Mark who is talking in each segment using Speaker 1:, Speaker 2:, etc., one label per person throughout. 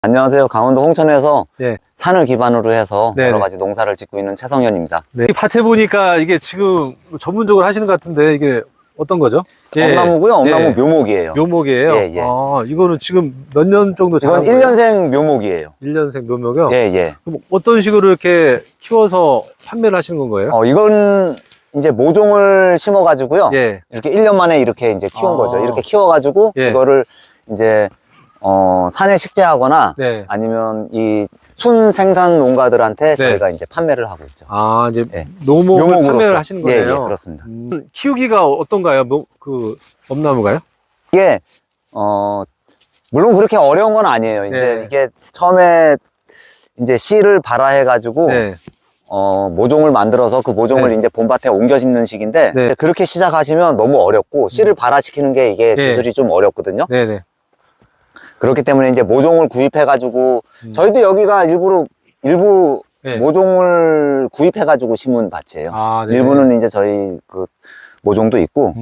Speaker 1: 안녕하세요. 강원도 홍천에서
Speaker 2: 네.
Speaker 1: 산을 기반으로 해서
Speaker 2: 네.
Speaker 1: 여러 가지 농사를 짓고 있는 최성현입니다.
Speaker 2: 네. 이 밭에 보니까 이게 지금 전문적으로 하시는 것 같은데 이게 어떤 거죠?
Speaker 1: 엄나무고요. 엄나무
Speaker 2: 예.
Speaker 1: 묘목이에요.
Speaker 2: 묘목이에요?
Speaker 1: 예, 예.
Speaker 2: 아, 이거는 지금 몇 년 정도
Speaker 1: 이건
Speaker 2: 자란 거예요?
Speaker 1: 1년생 묘목이에요.
Speaker 2: 1년생 묘목이요?
Speaker 1: 예, 예.
Speaker 2: 그럼 어떤 식으로 이렇게 키워서 판매를 하시는 건가요?
Speaker 1: 이건 이제 모종을 심어가지고요.
Speaker 2: 예.
Speaker 1: 이렇게 1년 만에 이렇게 이제 키운
Speaker 2: 아.
Speaker 1: 거죠. 이렇게 키워가지고
Speaker 2: 예.
Speaker 1: 이거를 이제 산에 식재하거나
Speaker 2: 네.
Speaker 1: 아니면 이 순 생산 농가들한테
Speaker 2: 네.
Speaker 1: 저희가 이제 판매를 하고 있죠.
Speaker 2: 아, 이제
Speaker 1: 예.
Speaker 2: 묘목을
Speaker 1: 묘목으로서.
Speaker 2: 판매를 하시는 거예요?
Speaker 1: 예, 예, 그렇습니다.
Speaker 2: 키우기가 어떤가요? 엄나무가요?
Speaker 1: 이게 물론 그렇게 어려운 건 아니에요. 이제
Speaker 2: 네.
Speaker 1: 이게 처음에 이제 씨를 발화해가지고
Speaker 2: 네.
Speaker 1: 모종을 만들어서 그 모종을
Speaker 2: 네.
Speaker 1: 이제 봄밭에 옮겨 심는 식인데
Speaker 2: 네.
Speaker 1: 그렇게 시작하시면 너무 어렵고 씨를 발화시키는 게 이게
Speaker 2: 네.
Speaker 1: 기술이 좀 어렵거든요.
Speaker 2: 네네.
Speaker 1: 그렇기 때문에 이제 모종을 구입해가지고 저희도 여기가 일부
Speaker 2: 네.
Speaker 1: 모종을 구입해가지고 심은 밭이에요.
Speaker 2: 아, 네.
Speaker 1: 일부는 이제 저희 그 모종도 있고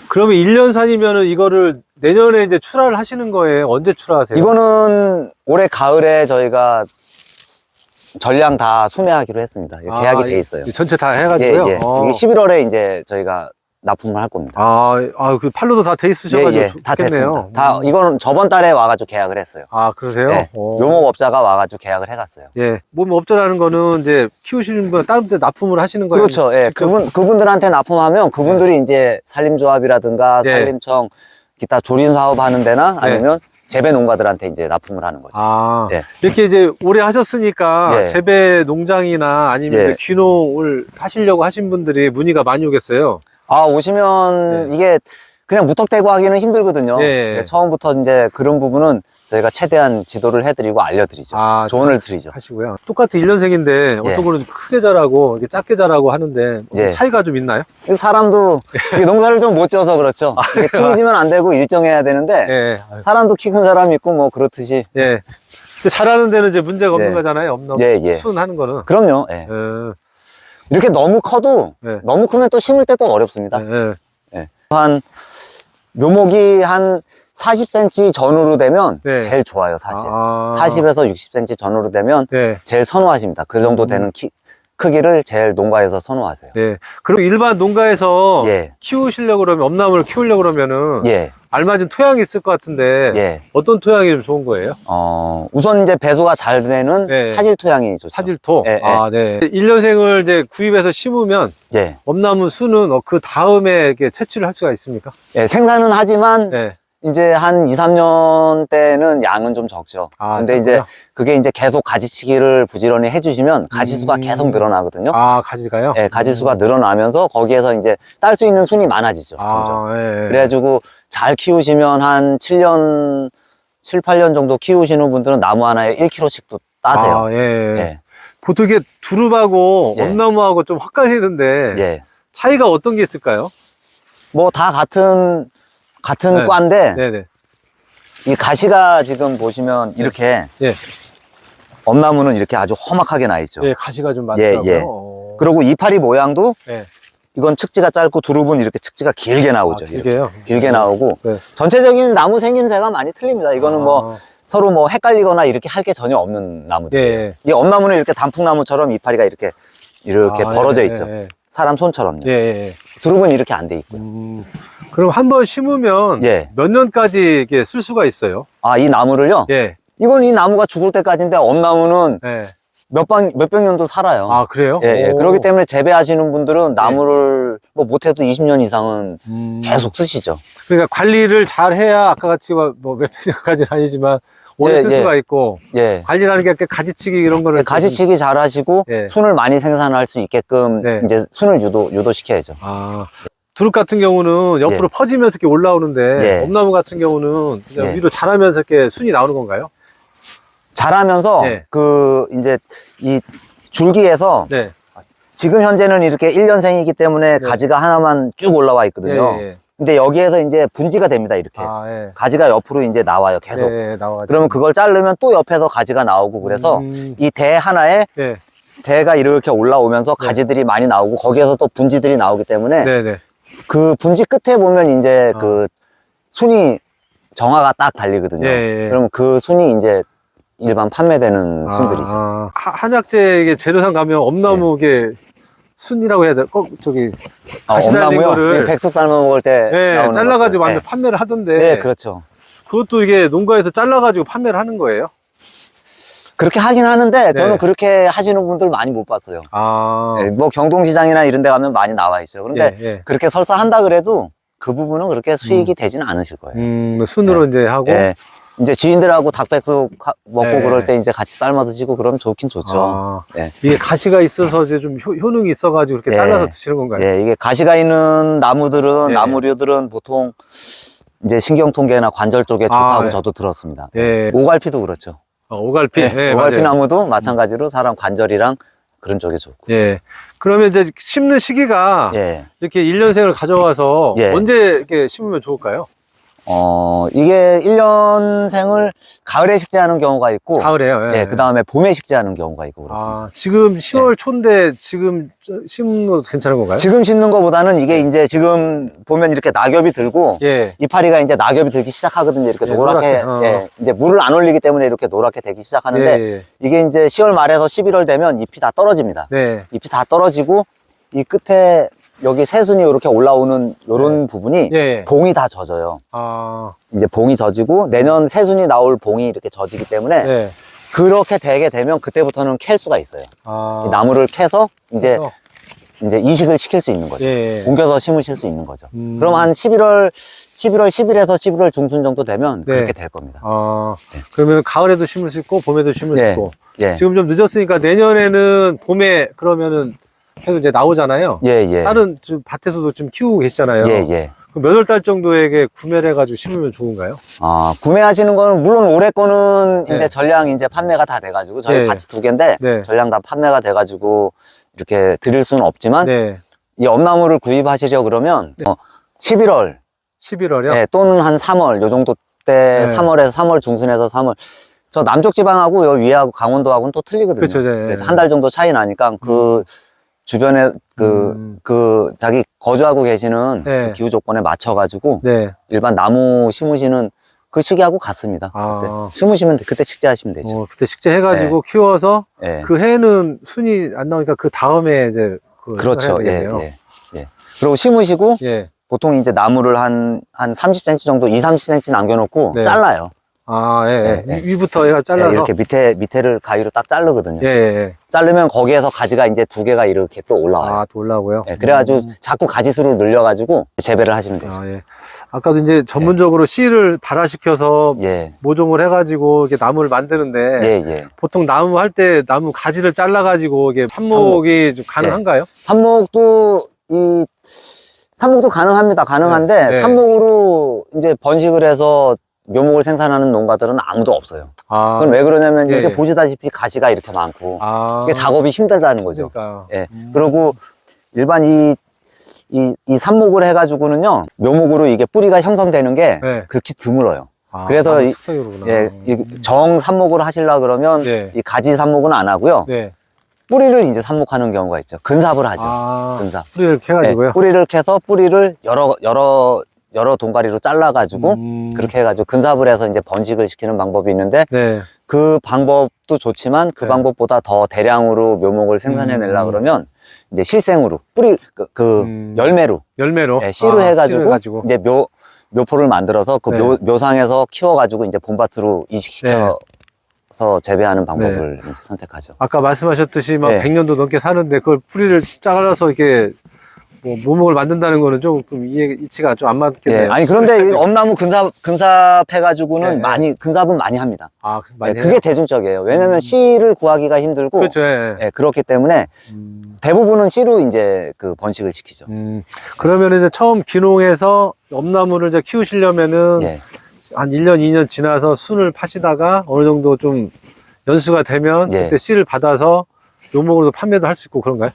Speaker 2: 그러면 1년산이면은 이거를 내년에 이제 출하를 하시는 거예요? 언제 출하하세요?
Speaker 1: 이거는 올해 가을에 저희가 전량 다 수매하기로 했습니다. 계약이 돼 있어요.
Speaker 2: 전체 다 해가지고요?
Speaker 1: 예, 예. 이게 11월에 이제 저희가 납품을 할 겁니다.
Speaker 2: 그 판로도 다 돼 있으셔가지고
Speaker 1: 예, 예. 다
Speaker 2: 좋겠네요.
Speaker 1: 됐습니다. 다 이거는 저번 달에 와가지고 계약을 했어요.
Speaker 2: 아, 그러세요?
Speaker 1: 네. 묘목업자가 와가지고 계약을 해갔어요.
Speaker 2: 예. 업자라는 거는 이제 키우시는 분 다른 데 납품을 하시는 거예요?
Speaker 1: 그렇죠. 예. 그분들한테 납품하면 그분들이 이제 산림조합이라든가
Speaker 2: 네.
Speaker 1: 산림청 기타 조린 사업 하는 데나 아니면 재배 농가들한테 이제 납품을 하는 거죠.
Speaker 2: 예.
Speaker 1: 예.
Speaker 2: 이렇게 이제 오래 하셨으니까
Speaker 1: 예.
Speaker 2: 재배 농장이나 아니면
Speaker 1: 예.
Speaker 2: 귀농을 하시려고 하신 분들이 문의가 많이 오겠어요.
Speaker 1: 오시면 이게 그냥 무턱대고 하기는 힘들거든요.
Speaker 2: 예.
Speaker 1: 처음부터 이제 그런 부분은 저희가 최대한 지도를 해드리고 알려드리죠. 조언을 드리죠.
Speaker 2: 하시고요. 똑같은 1년생인데
Speaker 1: 예.
Speaker 2: 어떤 거는 크게 자라고 이렇게 작게 자라고 하는데
Speaker 1: 예.
Speaker 2: 차이가 좀 있나요?
Speaker 1: 사람도 이게 농사를 좀 못 지어서 그렇죠. 이게 ting이지면 안 되고 일정해야 되는데
Speaker 2: 예.
Speaker 1: 사람도 키 큰 사람이 있고 뭐 그렇듯이.
Speaker 2: 예. 근데 잘하는 데는 이제 문제가 없는
Speaker 1: 예.
Speaker 2: 거잖아요. 엄나무
Speaker 1: 예, 예.
Speaker 2: 순하는 거는.
Speaker 1: 그럼요. 예. 이렇게 너무 커도
Speaker 2: 예.
Speaker 1: 너무 크면 또 심을 때 또 어렵습니다.
Speaker 2: 예.
Speaker 1: 예. 한 묘목이 한 40cm 전후로 되면
Speaker 2: 네.
Speaker 1: 제일 좋아요, 사실.
Speaker 2: 아.
Speaker 1: 40에서 60cm 전후로 되면
Speaker 2: 네.
Speaker 1: 제일 선호하십니다. 그 정도 되는 크기를 제일 농가에서 선호하세요.
Speaker 2: 네. 그리고 일반 농가에서
Speaker 1: 예.
Speaker 2: 키우시려고 그러면, 엄나무를 키우려고 그러면은
Speaker 1: 예.
Speaker 2: 알맞은 토양이 있을 것 같은데
Speaker 1: 예.
Speaker 2: 어떤 토양이 좀 좋은 거예요?
Speaker 1: 우선 이제 배수가 잘 되는
Speaker 2: 네.
Speaker 1: 사질 토양이 좋죠.
Speaker 2: 사질토?
Speaker 1: 예, 예.
Speaker 2: 네. 1년생을 이제 구입해서 심으면
Speaker 1: 예.
Speaker 2: 엄나무 수는 그 다음에 이렇게 채취를 할 수가 있습니까?
Speaker 1: 예, 생산은 하지만
Speaker 2: 네.
Speaker 1: 이제 한 2, 3년 때는 양은 좀 적죠. 근데 이제
Speaker 2: 적고요?
Speaker 1: 그게 이제 계속 가지치기를 부지런히 해주시면 가지수가 계속 늘어나거든요.
Speaker 2: 가지가요?
Speaker 1: 예, 가지수가 늘어나면서 거기에서 이제 딸 수 있는 순이 많아지죠. 점점.
Speaker 2: 예.
Speaker 1: 그래가지고 잘 키우시면 한 7년, 7, 8년 정도 키우시는 분들은 나무 하나에 1kg씩도 따세요.
Speaker 2: 예.
Speaker 1: 예.
Speaker 2: 보통 이게 두릅하고
Speaker 1: 예.
Speaker 2: 엄나무하고 좀 헷갈리는데
Speaker 1: 예.
Speaker 2: 차이가 어떤 게 있을까요?
Speaker 1: 뭐 다 같은
Speaker 2: 네.
Speaker 1: 과인데
Speaker 2: 네네.
Speaker 1: 이 가시가 지금 보시면 이렇게
Speaker 2: 예.
Speaker 1: 엄나무는 이렇게 아주 험악하게 나 있죠.
Speaker 2: 예, 가시가 좀 많더라고요.
Speaker 1: 예. 그리고 이파리 모양도
Speaker 2: 예.
Speaker 1: 이건 측지가 짧고 두릅은 이렇게 측지가 길게 나오죠.
Speaker 2: 길게요?
Speaker 1: 이렇게. 길게 나오고
Speaker 2: 네.
Speaker 1: 전체적인 나무 생김새가 많이 틀립니다. 이거는 뭐 서로 뭐 헷갈리거나 이렇게 할 게 전혀 없는 나무들이에요.
Speaker 2: 예.
Speaker 1: 이 엄나무는 이렇게 단풍나무처럼 이파리가 이렇게 벌어져 있죠.
Speaker 2: 예.
Speaker 1: 사람 손처럼요.
Speaker 2: 예.
Speaker 1: 두릅은 이렇게 안 돼 있고요.
Speaker 2: 그럼 한번 심으면
Speaker 1: 예.
Speaker 2: 몇 년까지 이렇게 쓸 수가 있어요?
Speaker 1: 이 나무를요?
Speaker 2: 예.
Speaker 1: 이건 이 나무가 죽을 때까지인데 엄나무는
Speaker 2: 예.
Speaker 1: 몇백 년도 살아요.
Speaker 2: 그래요?
Speaker 1: 예. 그렇기 때문에 재배하시는 분들은 나무를 뭐 못해도 20년 이상은 계속 쓰시죠.
Speaker 2: 그러니까 관리를 잘 해야 아까 같이 뭐 몇백 년까지는 아니지만 오래 쓸 수가 있고
Speaker 1: 예.
Speaker 2: 관리라는 게 가지치기 이런 거를
Speaker 1: 가지치기 잘 하시고
Speaker 2: 예.
Speaker 1: 순을 많이 생산할 수 있게끔
Speaker 2: 네.
Speaker 1: 이제 순을 유도시켜야죠.
Speaker 2: 두릅 같은 경우는 옆으로 퍼지면서 이렇게 올라오는데
Speaker 1: 예.
Speaker 2: 엄나무 같은 경우는 그냥
Speaker 1: 예.
Speaker 2: 위로 자라면서 이렇게 순이 나오는 건가요?
Speaker 1: 자라면서
Speaker 2: 예.
Speaker 1: 이제 이 줄기에서
Speaker 2: 네.
Speaker 1: 지금 현재는 이렇게 1년생이기 때문에 가지가 하나만 쭉 올라와 있거든요.
Speaker 2: 예.
Speaker 1: 근데 여기에서 이제 분지가 됩니다. 이렇게
Speaker 2: 예.
Speaker 1: 가지가 옆으로 이제 나와요. 계속.
Speaker 2: 나와가지고.
Speaker 1: 그러면 그걸 자르면 또 옆에서 가지가 나오고 그래서 이 대 하나에
Speaker 2: 예.
Speaker 1: 대가 이렇게 올라오면서 가지들이 많이 나오고 거기에서 또 분지들이 나오기 때문에
Speaker 2: 네네.
Speaker 1: 그 분지 끝에 보면 이제 그 순이 정화가 딱 달리거든요.
Speaker 2: 예.
Speaker 1: 그러면 그 순이 이제 일반 판매되는 순들이죠.
Speaker 2: 한약재 재료상 가면 엄나무게 순이라고 해야 돼. 꼭 저기 가시 달린
Speaker 1: 엄나무요?
Speaker 2: 거를
Speaker 1: 백숙 삶아 먹을 때 나오는
Speaker 2: 잘라가지고
Speaker 1: 것들.
Speaker 2: 완전 판매를 하던데.
Speaker 1: 네, 그렇죠.
Speaker 2: 그것도 이게 농가에서 잘라가지고 판매를 하는 거예요?
Speaker 1: 그렇게 하긴 하는데 저는
Speaker 2: 네.
Speaker 1: 그렇게 하시는 분들 많이 못 봤어요. 네, 뭐 경동시장이나 이런 데 가면 많이 나와 있어요. 그런데 그렇게 설사 한다 그래도 그 부분은 그렇게 수익이 되지는 않으실 거예요.
Speaker 2: 순으로 이제 하고.
Speaker 1: 이제 지인들하고 닭백숙 먹고
Speaker 2: 네.
Speaker 1: 그럴 때 이제 같이 삶아 드시고 그러면 좋긴 좋죠.
Speaker 2: 이게 가시가 있어서 이제 좀 효능이 있어가지고 이렇게 잘라서 드시는 건가요?
Speaker 1: 예, 이게 가시가 있는 나무들은, 나무류들은 보통 이제 신경통계나 관절 쪽에 좋다고 저도 들었습니다. 오갈피도 그렇죠.
Speaker 2: 오갈피?
Speaker 1: 오갈피 나무도 마찬가지로 사람 관절이랑 그런 쪽에 좋고.
Speaker 2: 그러면 이제 심는 시기가 이렇게 1년생을 가져와서 언제 이렇게 심으면 좋을까요?
Speaker 1: 이게 1년생을 가을에 식재하는 경우가 있고.
Speaker 2: 가을에요?
Speaker 1: 그 다음에 봄에 식재하는 경우가 있고 그렇습니다.
Speaker 2: 지금 10월 초인데 지금 심는 것도 괜찮은 건가요?
Speaker 1: 지금 심는 것보다는 이게 이제 지금 보면 이렇게 낙엽이 들고. 이파리가 이제 낙엽이 들기 시작하거든요. 이렇게 노랗게. 이제 물을 안 올리기 때문에 이렇게 노랗게 되기 시작하는데. 이게 이제 10월 말에서 11월 되면 잎이 다 떨어집니다. 잎이 다 떨어지고 이 끝에 여기 새순이 이렇게 올라오는 요런 부분이 봉이 다 젖어요. 이제 봉이 젖이고 내년 새순이 나올 봉이 이렇게 젖이기 때문에 그렇게 되게 되면 그때부터는 캘 수가 있어요. 이 나무를 캐서 이제 이식을 시킬 수 있는 거죠. 옮겨서 심으실 수 있는 거죠. 그럼 한 11월 10일에서 11월 중순 정도 되면 그렇게 될 겁니다.
Speaker 2: 그러면 가을에도 심을 수 있고 봄에도 심을 수 있고.
Speaker 1: 예.
Speaker 2: 지금 좀 늦었으니까 내년에는 봄에 그러면은 계속 이제 나오잖아요. 다른 좀 밭에서도 좀 키우고 계시잖아요. 그럼 몇 월 달 정도에게 구매를 해가지고 심으면 좋은가요?
Speaker 1: 구매하시는 거는 물론 올해 거는 이제 전량 이제 판매가 다 돼가지고 저희 밭이 2개인데 전량 다 판매가 돼가지고 이렇게 드릴 수는 없지만 이 엄나무를 구입하시려 그러면 11월
Speaker 2: 11월이요?
Speaker 1: 또는 한 3월 요 정도 때 3월에서 3월 중순에서 3월 저 남쪽 지방하고 요 위하고 강원도하고는 또 틀리거든요.
Speaker 2: 그렇죠.
Speaker 1: 그래서 한 달 정도 차이 나니까 그 주변에 자기 거주하고 계시는 그 기후 조건에 맞춰가지고 일반 나무 심으시는 그 시기하고 같습니다. 그때 심으시면 그때 식재하시면 되죠.
Speaker 2: 그때 식재해가지고 키워서 그 해는 순이 안 나오니까 그 다음에 이제
Speaker 1: 그렇죠. 그리고 심으시고 보통 이제 나무를 한 30cm 정도, 30cm 남겨놓고 잘라요.
Speaker 2: 위부터 얘가 잘라서
Speaker 1: 이렇게 밑에를 가위로 딱 자르거든요. 자르면 거기에서 가지가 이제 2개가 이렇게 또 올라와요.
Speaker 2: 또 올라오고요.
Speaker 1: 그래가지고 자꾸 가지수를 늘려가지고 재배를 하시면 되죠.
Speaker 2: 아까도 이제 전문적으로 씨를 발화시켜서 모종을 해가지고 이렇게 나무를 만드는데 보통 나무 할 때 나무 가지를 잘라가지고 이게 삽목이 좀 가능한가요?
Speaker 1: 삽목도 가능합니다. 가능한데 삽목으로 이제 번식을 해서 묘목을 생산하는 농가들은 아무도 없어요. 그건 왜 그러냐면 이렇게 보시다시피 가시가 이렇게 많고 이게 작업이 힘들다는 거죠. 그리고 일반 이 삽목을 해가지고는요 묘목으로 이게 뿌리가 형성되는 게 그렇게 드물어요. 그래서 정 삽목을 하시려 그러면 이 가지 삽목은 안 하고요. 뿌리를 이제 삽목하는 경우가 있죠. 근삽을 하죠. 근삽.
Speaker 2: 뿌리를 캐가지고요.
Speaker 1: 뿌리를 캐서 뿌리를 여러 동가리로 잘라가지고 그렇게 해가지고 근삽을 해서 이제 번식을 시키는 방법이 있는데 그 방법도 좋지만 그 방법보다 더 대량으로 묘목을 생산해내려 그러면 이제 실생으로 열매로 씨로 해가지고 이제 묘포를 만들어서 그 묘상에서 키워가지고 이제 봄밭으로 이식시켜서 재배하는 방법을 이제 선택하죠.
Speaker 2: 아까 말씀하셨듯이 막 100년도 넘게 사는데 그걸 뿌리를 잘라서 이렇게 묘목을 만든다는 거는 조금 이치가 좀 안 맞겠네요.
Speaker 1: 아니 그런데 엄나무 근삽해가지고는 근삽은 많이 합니다. 그게 대중적이에요. 왜냐면 씨를 구하기가 힘들고
Speaker 2: 그렇죠.
Speaker 1: 그렇기 때문에 대부분은 씨로 이제 그 번식을 시키죠.
Speaker 2: 그러면 이제 처음 귀농해서 엄나무를 이제 키우시려면은 한 1년, 2년 지나서 순을 파시다가 어느 정도 좀 연수가 되면 그때 씨를 받아서 묘목으로도 판매도 할 수 있고 그런가요?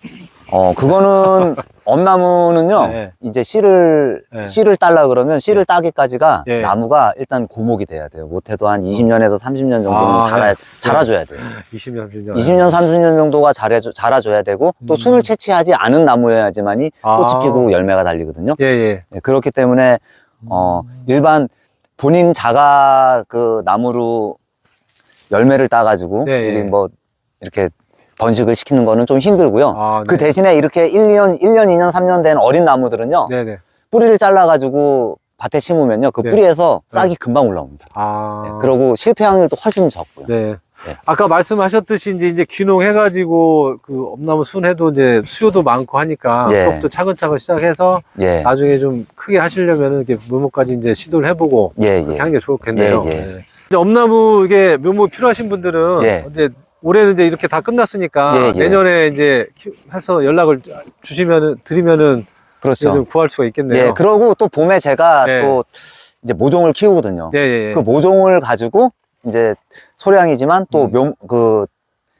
Speaker 1: 그거는 엄나무는요 이제 씨를 따려 그러면 씨를 따기까지가 나무가 일단 고목이 돼야 돼요. 못해도 한 20년에서 30년 정도는 자라줘야 돼요.
Speaker 2: 20년,
Speaker 1: 30년 정도가 자라줘야 되고 또 순을 채취하지 않은 나무여야지만이 꽃이 피고 열매가 달리거든요. 그렇기 때문에 일반 본인 자가 그 나무로 열매를 따가지고
Speaker 2: 네,
Speaker 1: 이게 뭐 이렇게 번식을 시키는 거는 좀 힘들고요.
Speaker 2: 아,
Speaker 1: 그
Speaker 2: 네.
Speaker 1: 대신에 이렇게 1년, 2년, 3년 된 어린 나무들은요.
Speaker 2: 네네.
Speaker 1: 뿌리를 잘라가지고 밭에 심으면요. 그
Speaker 2: 네.
Speaker 1: 뿌리에서 싹이 금방 올라옵니다.
Speaker 2: 아.
Speaker 1: 네, 그리고 실패 확률도 훨씬 적고요.
Speaker 2: 네.
Speaker 1: 네.
Speaker 2: 아까 말씀하셨듯이 이제 귀농해가지고 그 엄나무 순해도 이제 수요도 많고 하니까
Speaker 1: 예.
Speaker 2: 그것도 차근차근 시작해서
Speaker 1: 예.
Speaker 2: 나중에 좀 크게 하시려면은 이렇게 묘목까지 이제 시도를 해보고
Speaker 1: 예,
Speaker 2: 그렇게
Speaker 1: 예.
Speaker 2: 하는 게 좋겠네요.
Speaker 1: 예, 예.
Speaker 2: 네. 이제 엄나무 이게 묘목 필요하신 분들은
Speaker 1: 예.
Speaker 2: 이제 올해는 이제 이렇게 다 끝났으니까
Speaker 1: 예, 예.
Speaker 2: 내년에 이제 해서 연락을 드리면은
Speaker 1: 그렇죠.
Speaker 2: 좀 구할 수가 있겠네요.
Speaker 1: 예, 그러고 또 봄에 제가
Speaker 2: 네.
Speaker 1: 또 이제 모종을 키우거든요.
Speaker 2: 예, 예, 예.
Speaker 1: 그 모종을 가지고 이제 소량이지만 또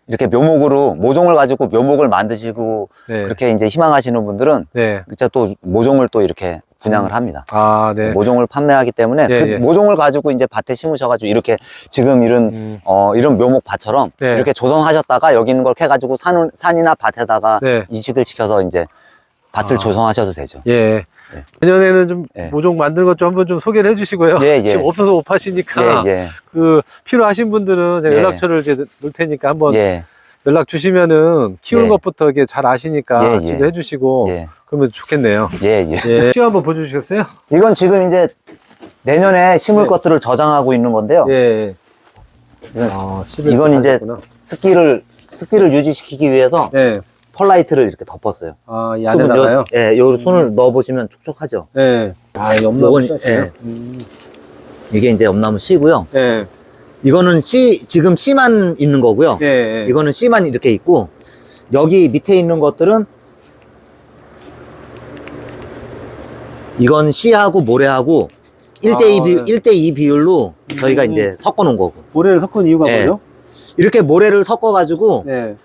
Speaker 1: 이렇게 묘목으로 모종을 가지고 묘목을 만드시고
Speaker 2: 네.
Speaker 1: 그렇게 이제 희망하시는 분들은
Speaker 2: 네.
Speaker 1: 진짜 또 모종을 또 이렇게 분양을 합니다.
Speaker 2: 아, 네.
Speaker 1: 모종을 판매하기 때문에
Speaker 2: 예,
Speaker 1: 그
Speaker 2: 예.
Speaker 1: 모종을 가지고 이제 밭에 심으셔가지고 이렇게 지금 이런 이런 묘목 밭처럼
Speaker 2: 네.
Speaker 1: 이렇게 조성하셨다가 여기 있는 걸 캐가지고 산이나 밭에다가
Speaker 2: 네.
Speaker 1: 이식을 시켜서 이제 밭을 조성하셔도 되죠.
Speaker 2: 예.
Speaker 1: 네.
Speaker 2: 내년에는 좀
Speaker 1: 예.
Speaker 2: 모종 만드는 것 좀 한번 좀 소개를 해주시고요.
Speaker 1: 예, 예.
Speaker 2: 지금 없어서 못 파시니까
Speaker 1: 예, 예.
Speaker 2: 그 필요하신 분들은 제가
Speaker 1: 예.
Speaker 2: 연락처를 이제 놓을 테니까 한번
Speaker 1: 예,
Speaker 2: 연락 주시면은 키우는
Speaker 1: 예.
Speaker 2: 것부터 이렇게 잘 아시니까
Speaker 1: 예, 예.
Speaker 2: 지도해 주시고
Speaker 1: 예.
Speaker 2: 그러면 좋겠네요.
Speaker 1: 예, 예.
Speaker 2: 예. 시험 한번 보여주시겠어요?
Speaker 1: 이건 지금 이제 내년에 심을
Speaker 2: 네.
Speaker 1: 것들을 저장하고 있는 건데요.
Speaker 2: 예.
Speaker 1: 이건,
Speaker 2: 아,
Speaker 1: 이건 이제 습기를 유지시키기 위해서
Speaker 2: 예.
Speaker 1: 펄라이트를 이렇게 덮었어요.
Speaker 2: 아, 이
Speaker 1: 습은
Speaker 2: 안에다가요?
Speaker 1: 예, 요 손을 넣어보시면 촉촉하죠.
Speaker 2: 예. 아, 이 엄나무
Speaker 1: 요건,
Speaker 2: 씨앗이요?
Speaker 1: 예. 이게 이제 엄나무 씨고요.
Speaker 2: 예.
Speaker 1: 이거는 지금 씨만 있는 거고요.
Speaker 2: 예. 예.
Speaker 1: 이거는 씨만 이렇게 있고, 여기 밑에 있는 것들은, 이건 씨하고 모래하고 1대2
Speaker 2: 네.
Speaker 1: 1대2 비율로 저희가 이제 섞어 놓은 거고.
Speaker 2: 모래를 섞은 이유가
Speaker 1: 예.
Speaker 2: 뭐죠?
Speaker 1: 이렇게 모래를 섞어가지고
Speaker 2: 네.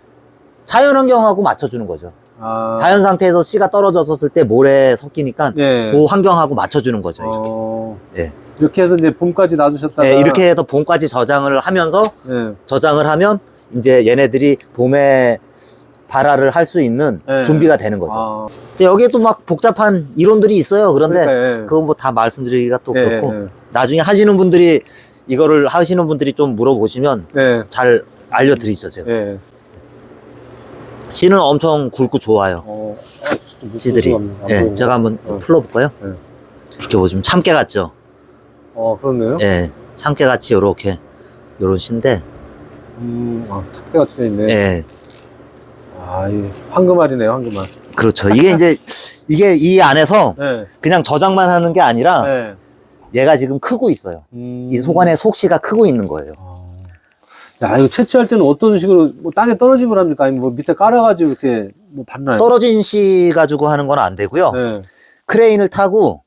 Speaker 1: 자연환경하고 맞춰주는 거죠.
Speaker 2: 아.
Speaker 1: 자연 상태에서 씨가 떨어졌을 때 모래 섞이니까
Speaker 2: 네.
Speaker 1: 그 환경하고 맞춰주는 거죠. 이렇게.
Speaker 2: 예.
Speaker 1: 예.
Speaker 2: 이렇게 해서 이제 봄까지 놔두셨다가
Speaker 1: 예, 이렇게 해서 봄까지 저장을 하면서
Speaker 2: 예.
Speaker 1: 저장을 하면 이제 얘네들이 봄에 발화를 할 수 있는
Speaker 2: 네.
Speaker 1: 준비가 되는 거죠.
Speaker 2: 아,
Speaker 1: 근데 여기에 또 막 복잡한 이론들이 있어요. 그런데
Speaker 2: 그러니까, 예.
Speaker 1: 그건 뭐 다 말씀드리기가 또
Speaker 2: 예,
Speaker 1: 그렇고
Speaker 2: 예.
Speaker 1: 나중에 이거를 하시는 분들이 좀 물어보시면
Speaker 2: 네.
Speaker 1: 잘 알려드리죠. 제가.
Speaker 2: 예.
Speaker 1: 씨는 엄청 굵고 좋아요. 씨들이. 예, 제가 한번 풀어볼까요?
Speaker 2: 네.
Speaker 1: 이렇게 보시면 참깨 같죠?
Speaker 2: 그렇네요.
Speaker 1: 예, 참깨 같이 요렇게 요런 씨인데
Speaker 2: 탁대 같이 돼 있네.
Speaker 1: 예,
Speaker 2: 아, 이 황금알이네요, 황금알.
Speaker 1: 그렇죠. 이게 이 안에서
Speaker 2: 네.
Speaker 1: 그냥 저장만 하는 게 아니라
Speaker 2: 네.
Speaker 1: 얘가 지금 크고 있어요. 이 속안에 속씨가 크고 있는 거예요.
Speaker 2: 야, 이거 채취할 때는 어떤 식으로 뭐 땅에 떨어지면 합니까? 아니면 뭐 밑에 깔아가지고 이렇게 뭐 받나요?
Speaker 1: 떨어진 씨 가지고 하는 건 안 되고요.
Speaker 2: 네.
Speaker 1: 크레인을 타고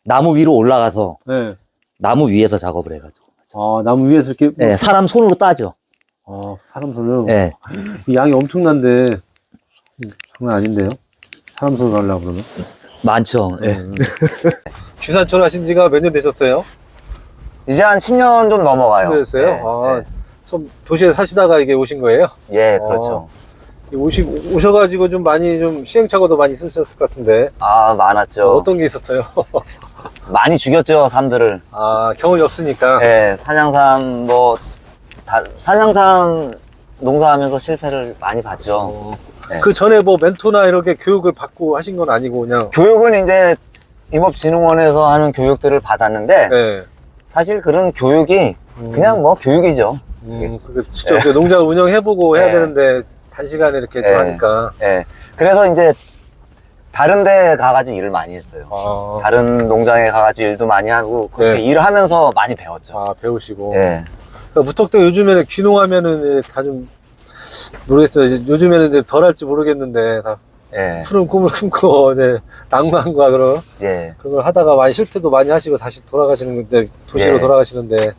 Speaker 1: 나무 위로 올라가서
Speaker 2: 네.
Speaker 1: 나무 위에서 작업을 해가지고.
Speaker 2: 아, 나무 위에서 이렇게.
Speaker 1: 네, 사람 손으로 따죠.
Speaker 2: 사람 손으로.
Speaker 1: 네.
Speaker 2: 이 양이 엄청난데, 장난 아닌데요? 사람 손으로 하려고 그러면?
Speaker 1: 많죠. 네.
Speaker 2: 주산촌 하신 지가 몇 년 되셨어요?
Speaker 1: 이제 한 10년 좀 넘어가요.
Speaker 2: 됐어요?
Speaker 1: 네, 네.
Speaker 2: 좀 도시에 사시다가 이게 오신 거예요?
Speaker 1: 예, 그렇죠.
Speaker 2: 오셔가지고 좀 많이 좀 시행착오도 많이 있으셨을 것 같은데.
Speaker 1: 아, 많았죠.
Speaker 2: 어떤 게 있었어요?
Speaker 1: 많이 죽였죠, 삼들을.
Speaker 2: 경험이 없으니까.
Speaker 1: 예, 사냥삼 사냥삼 농사하면서 실패를 많이 봤죠. 네.
Speaker 2: 그 전에 뭐 멘토나 이렇게 교육을 받고 하신 건 아니고 그냥.
Speaker 1: 교육은 이제 임업진흥원에서 하는 교육들을 받았는데
Speaker 2: 네.
Speaker 1: 사실 그런 교육이 그냥 뭐 교육이죠.
Speaker 2: 직접 농장을 운영해보고 해야
Speaker 1: 네.
Speaker 2: 되는데 단시간에 이렇게 좀 하니까.
Speaker 1: 예. 그래서 이제 다른 데 가가지고 일을 많이 했어요. 다른 농장에 가가지고 일도 많이 하고 그렇게
Speaker 2: 네.
Speaker 1: 일을 하면서 많이 배웠죠.
Speaker 2: 배우시고.
Speaker 1: 예.
Speaker 2: 그러니까 무턱대고 요즘에는 귀농하면은 다 좀 모르겠어요. 이제 요즘에는 이제 덜 할지 모르겠는데 다
Speaker 1: 예.
Speaker 2: 푸른 꿈을 꿈고 이제 낭만과 그런 걸 하다가 많이 실패도 많이 하시고 다시 돌아가시는 건데 도시로
Speaker 1: 예.
Speaker 2: 돌아가시는데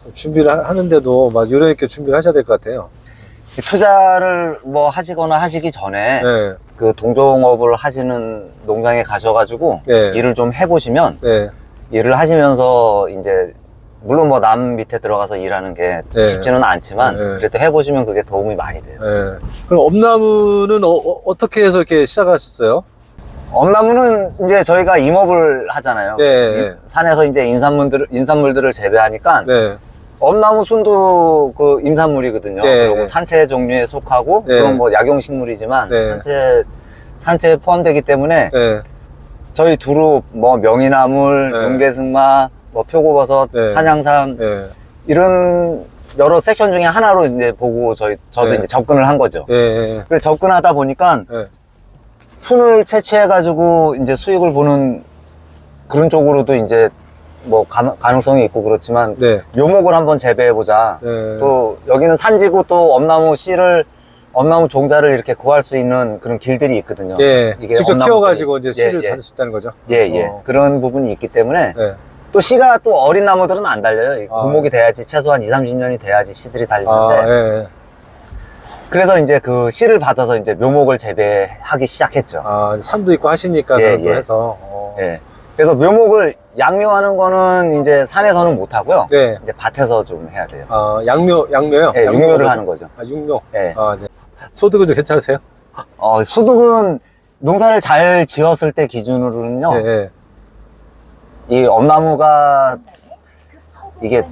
Speaker 2: 좀 준비를 하는데도 막 요령 있게 준비를 하셔야 될 것 같아요.
Speaker 1: 투자를 뭐 하시거나 하시기 전에
Speaker 2: 네.
Speaker 1: 그 동종업을 하시는 농장에 가셔가지고
Speaker 2: 네.
Speaker 1: 일을 좀 해보시면
Speaker 2: 네.
Speaker 1: 일을 하시면서 이제 물론 뭐 남 밑에 들어가서 일하는 게
Speaker 2: 네.
Speaker 1: 쉽지는 않지만
Speaker 2: 네.
Speaker 1: 그래도 해보시면 그게 도움이 많이 돼요.
Speaker 2: 네. 그럼 엄나무는 어떻게 해서 이렇게 시작하셨어요?
Speaker 1: 엄나무는 이제 저희가 임업을 하잖아요.
Speaker 2: 네.
Speaker 1: 산에서 이제 인산물들을 재배하니까
Speaker 2: 네.
Speaker 1: 엄나무 순도 그 임산물이거든요.
Speaker 2: 네.
Speaker 1: 그리고 산채 종류에 속하고
Speaker 2: 네.
Speaker 1: 그런 뭐 약용식물이지만
Speaker 2: 네.
Speaker 1: 산채에 포함되기 때문에
Speaker 2: 네.
Speaker 1: 저희 두릅, 뭐 명이나물,
Speaker 2: 네.
Speaker 1: 눈개승마, 뭐 표고버섯,
Speaker 2: 네.
Speaker 1: 산양삼
Speaker 2: 네.
Speaker 1: 이런 여러 섹션 중에 하나로 이제 보고 저도
Speaker 2: 네.
Speaker 1: 이제 접근을 한 거죠.
Speaker 2: 네.
Speaker 1: 그래서 접근하다 보니까
Speaker 2: 네.
Speaker 1: 순을 채취해가지고 이제 수익을 보는 그런 쪽으로도 이제 뭐 가능성이 있고 그렇지만
Speaker 2: 네.
Speaker 1: 묘목을 한번 재배해보자.
Speaker 2: 네.
Speaker 1: 또 여기는 산지고 또 엄나무 씨를 엄나무 종자를 이렇게 구할 수 있는 그런 길들이 있거든요.
Speaker 2: 예.
Speaker 1: 이게
Speaker 2: 직접
Speaker 1: 엄나무들이-
Speaker 2: 키워가지고 이제 씨를
Speaker 1: 예.
Speaker 2: 받을 수 있다는 거죠.
Speaker 1: 예. 그런 부분이 있기 때문에
Speaker 2: 네.
Speaker 1: 또 씨가 또 어린 나무들은 안 달려요.
Speaker 2: 아.
Speaker 1: 고목이 돼야지 최소한 2, 30년이 돼야지 씨들이 달리는데
Speaker 2: 아, 예.
Speaker 1: 그래서 이제 그 씨를 받아서 이제 묘목을 재배하기 시작했죠.
Speaker 2: 아, 산도 있고 하시니까
Speaker 1: 예,
Speaker 2: 또
Speaker 1: 예.
Speaker 2: 해서.
Speaker 1: 예. 그래서 묘목을 양묘하는 거는 이제 산에서는 못 하고요.
Speaker 2: 네.
Speaker 1: 이제 밭에서 좀 해야 돼요.
Speaker 2: 아, 양묘요?
Speaker 1: 예,
Speaker 2: 양묘가
Speaker 1: 육묘를
Speaker 2: 뭐죠?
Speaker 1: 하는 거죠.
Speaker 2: 아, 육묘.
Speaker 1: 예.
Speaker 2: 아, 네. 소득은 좀 괜찮으세요?
Speaker 1: 소득은 농사를 잘 지었을 때 기준으로는요.
Speaker 2: 예, 예.
Speaker 1: 이 엄나무가 이게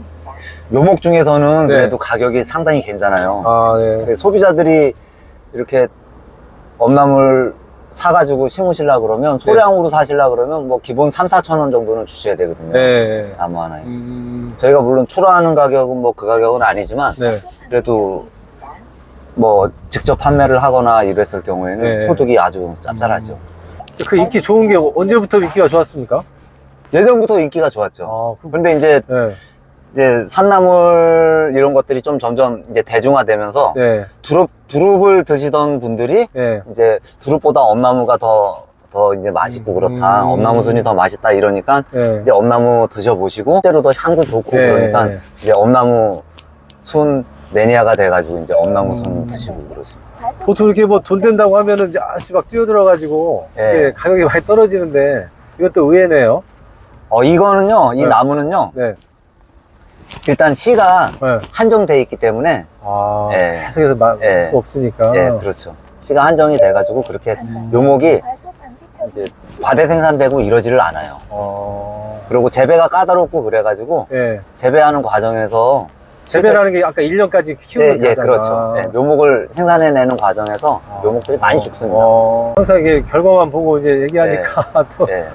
Speaker 1: 묘목 중에서는
Speaker 2: 네.
Speaker 1: 그래도 가격이 상당히 괜찮아요.
Speaker 2: 아, 네.
Speaker 1: 소비자들이 이렇게 엄나무를 사가지고 심으시려 그러면 소량으로 사시려 그러면 뭐 기본 3, 4천 원 정도는 주셔야 되거든요.
Speaker 2: 네.
Speaker 1: 나무 하나에.
Speaker 2: 저희가
Speaker 1: 저희가 물론 출하하는 가격은 뭐 그 가격은 아니지만
Speaker 2: 네.
Speaker 1: 그래도 뭐 직접 판매를 하거나 이랬을 경우에는
Speaker 2: 네.
Speaker 1: 소득이 아주 짭짤하죠.
Speaker 2: 그 인기 좋은 게 언제부터 인기가 좋았습니까?
Speaker 1: 예전부터 인기가 좋았죠.
Speaker 2: 아,
Speaker 1: 근데 이제 산나물 이런 것들이 좀 점점 이제 대중화되면서
Speaker 2: 네.
Speaker 1: 두릅을 드시던 분들이
Speaker 2: 네.
Speaker 1: 이제 두릅보다 엄나무가 더 이제 맛있고 그렇다. 엄나무 순이 더 맛있다 이러니까
Speaker 2: 네.
Speaker 1: 이제 엄나무 드셔보시고 실제로 더 향도 좋고
Speaker 2: 네.
Speaker 1: 그러니까 이제 엄나무 순 매니아가 돼가지고 이제 엄나무 순 드시고 그러죠.
Speaker 2: 보통 이렇게 뭐 돈 된다고 하면은 이제 막 뛰어들어가지고
Speaker 1: 예.
Speaker 2: 이게 가격이 많이 떨어지는데 이것도 의외네요.
Speaker 1: 이거는요, 이
Speaker 2: 네.
Speaker 1: 나무는요,
Speaker 2: 네.
Speaker 1: 일단 씨가
Speaker 2: 네.
Speaker 1: 한정돼 있기 때문에
Speaker 2: 아,
Speaker 1: 예.
Speaker 2: 계속해서 막
Speaker 1: 예.
Speaker 2: 수 없으니까.
Speaker 1: 예, 그렇죠. 씨가 한정이 돼가지고 그렇게 묘목이 이제 과대 생산되고 이러지를 않아요. 그리고 재배가 까다롭고 그래가지고
Speaker 2: 예.
Speaker 1: 재배하는 과정에서
Speaker 2: 재배라는 게 아까 1년까지 키우는
Speaker 1: 예,
Speaker 2: 거잖아.
Speaker 1: 그렇죠. 예, 묘목을 생산해내는 과정에서 묘목들이 많이 죽습니다.
Speaker 2: 항상 이게 결과만 보고 이제 얘기하니까 또
Speaker 1: 예,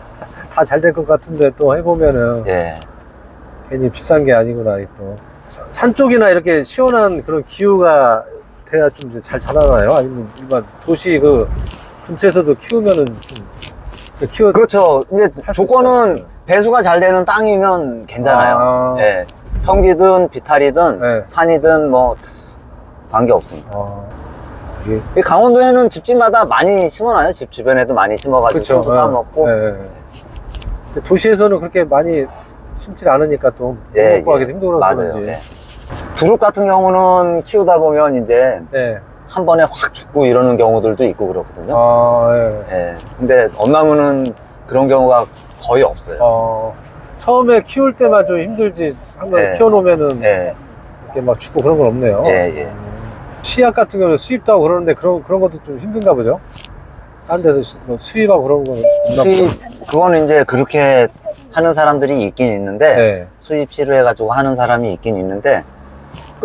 Speaker 2: 다 잘 될 것 같은데 또 해보면은
Speaker 1: 예.
Speaker 2: 괜히 비싼 게 아니구나. 또 산 쪽이나 이렇게 시원한 그런 기후가 돼야 좀 잘 자라나요? 아니면 일반 도시 그 근처에서도 키우면은 좀 키워
Speaker 1: 그렇죠. 이제
Speaker 2: 할수
Speaker 1: 조건은
Speaker 2: 있어요.
Speaker 1: 배수가 잘 되는 땅이면 괜찮아요.
Speaker 2: 아.
Speaker 1: 예. 평지든 비탈이든
Speaker 2: 네.
Speaker 1: 산이든 뭐 관계 없습니다.
Speaker 2: 이게
Speaker 1: 이 강원도에는 집집마다 많이 심어놔요. 집 주변에도 많이 심어가지고
Speaker 2: 그렇죠.
Speaker 1: 술도 따먹고.
Speaker 2: 근데 도시에서는 그렇게 많이 심지 않으니까 또
Speaker 1: 예,
Speaker 2: 구하기
Speaker 1: 예.
Speaker 2: 힘들어서
Speaker 1: 맞아요.
Speaker 2: 그런지.
Speaker 1: 예. 두릅 같은 경우는 키우다 보면 이제
Speaker 2: 네.
Speaker 1: 한 번에 확 죽고 이러는 경우들도 있고 그렇거든요.
Speaker 2: 예.
Speaker 1: 예. 근데 엄나무는 그런 경우가 거의 없어요.
Speaker 2: 처음에 키울 때만 좀 힘들지 한번
Speaker 1: 예.
Speaker 2: 키워놓으면은
Speaker 1: 예.
Speaker 2: 이렇게 막 죽고 그런 건 없네요.
Speaker 1: 예, 예.
Speaker 2: 씨앗 같은 경우는 수입도 하고 그러는데 그런 것도 좀 힘든가 보죠? 다른 데서 뭐 수입하고 그런 건 없나 보죠?
Speaker 1: 그거는 이제 그렇게 하는 사람들이 있긴 있는데,
Speaker 2: 네.
Speaker 1: 수입 씨로 해가지고 하는 사람이 있긴 있는데,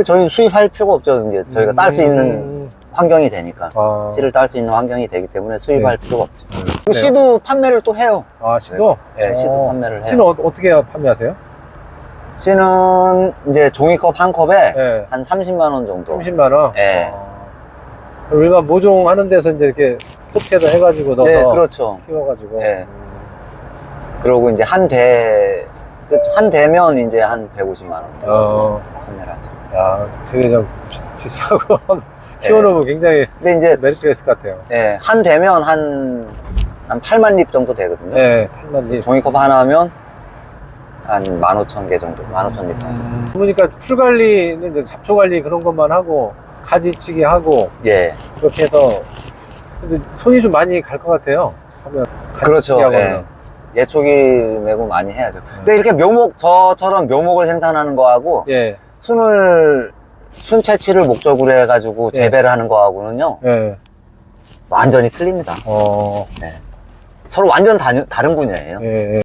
Speaker 1: 저희 수입할 필요가 없죠. 이제 저희가 딸 수 있는 환경이 되니까. 씨를 딸 수 있는 환경이 되기 때문에 수입할 필요가 없죠. 그
Speaker 2: 네.
Speaker 1: 씨도 판매를 또 해요.
Speaker 2: 씨도?
Speaker 1: 네, 씨도 판매를 해요.
Speaker 2: 씨는 어떻게 판매하세요?
Speaker 1: 씨는 이제 종이컵 한 컵에
Speaker 2: 네.
Speaker 1: 한 30만 원 정도.
Speaker 2: 30만원?
Speaker 1: 네.
Speaker 2: 일반 모종 하는 데서 이제 이렇게 포트에다 해가지고 넣어서
Speaker 1: 네, 그렇죠.
Speaker 2: 키워가지고.
Speaker 1: 네. 그러고 이제 한 대면 이제 한 150만 원 정도 판매를 하죠.
Speaker 2: 야, 되게 좀 비싸고 키워놓으면 굉장히
Speaker 1: 근데 이제
Speaker 2: 메리트가 있을 것 같아요.
Speaker 1: 네, 한 대면 한 8만 립 정도 되거든요.
Speaker 2: 네, 8만
Speaker 1: 종이컵 하나면 한 15,000개 정도, 15,000립 정도.
Speaker 2: 그러니까 풀 관리는 이제 잡초 관리 그런 것만 하고 가지치기 하고
Speaker 1: 예,
Speaker 2: 그렇게 해서 근데 손이 좀 많이 갈 것 같아요. 하면
Speaker 1: 그렇죠.
Speaker 2: 하거나.
Speaker 1: 예. 예초기 매고 많이 해야죠. 근데 이렇게 저처럼 묘목을 생산하는 거하고
Speaker 2: 예,
Speaker 1: 순 채취를 목적으로 해가지고
Speaker 2: 예.
Speaker 1: 재배를 하는 거하고는요,
Speaker 2: 예.
Speaker 1: 완전히 틀립니다.
Speaker 2: 어.
Speaker 1: 네. 서로 완전 다른 분야예요.
Speaker 2: 예.